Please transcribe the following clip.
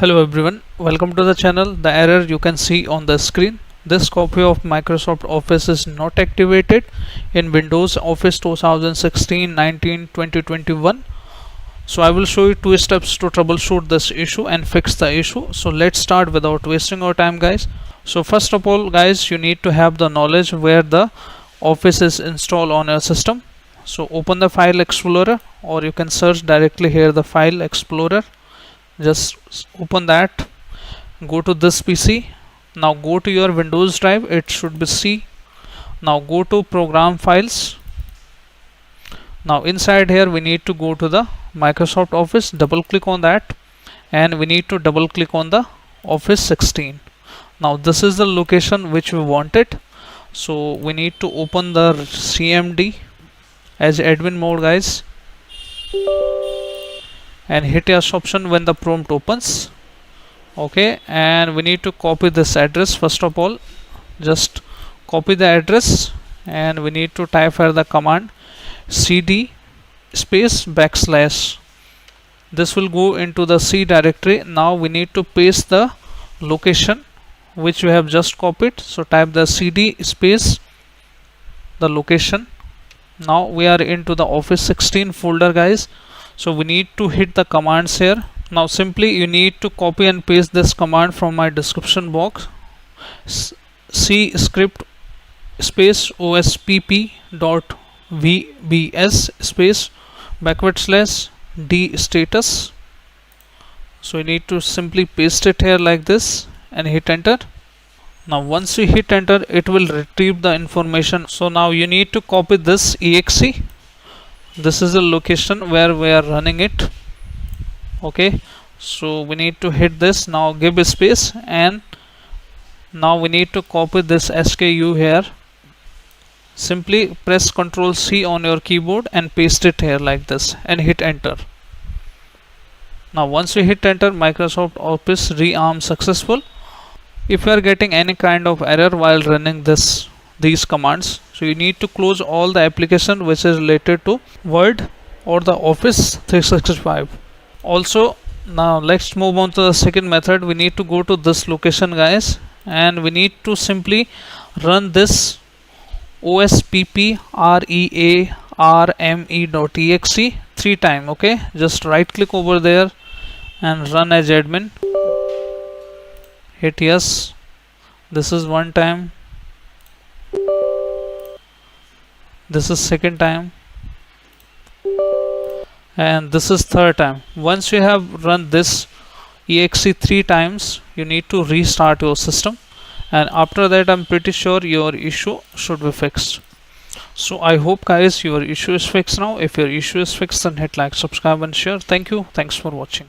Hello everyone, welcome to the channel. The error you can see on the screen. This copy of Microsoft Office is not activated in Windows Office 2016, 19, 2021. So I will show you two steps to troubleshoot this issue and fix the issue. So let's start without wasting our time, guys. So first of all, guys, you need to have the knowledge where the Office is installed on your system. So open the File Explorer, or you can search directly here the File Explorer. Just open that, go to this PC. Now go to your Windows drive, it should be C. Now go to Program Files. Now inside here we need to go to the Microsoft Office, double click on that, and we need to double click on the Office 16. Now this is the location which we wanted, so we need to open the CMD as admin mode, guys, and hit yes option when the prompt opens. Okay, and we need to copy this address. First of all, just copy the address, and we need to type here the command cd space backslash. This will go into the C directory. Now we need to paste the location which we have just copied, so type the cd space the location. Now we are into the Office 16 folder, guys. So we need to hit the commands here. Now simply you need to copy and paste this command from my description box. C script space ospp dot vbs space /d status. So you need to simply paste it here like this and hit enter. Now once you hit enter, it will retrieve the information. So now you need to copy this exe. This is the location where we are running it. Okay, so we need to hit this. Now give a space, and now we need to copy this SKU here. Simply press Ctrl C on your keyboard and paste it here like this and hit enter. Now once you hit enter, Microsoft Office rearm successful. If you are getting any kind of error while running these commands, so you need to close all the application which is related to Word or the Office 365. Also, now let's move on to the second method. We need to go to this location, guys, and we need to simply run this osprearme.exe 3 times. Okay, just right click over there and run as admin. Hit yes. This is 1 time. This is 2nd time, and this is 3rd time. Once you have run this exe 3 times, you need to restart your system, and after that I'm pretty sure your issue should be fixed. So I hope, guys, your issue is fixed now. If your issue is fixed, then hit like, subscribe and share. Thank you. Thanks for watching.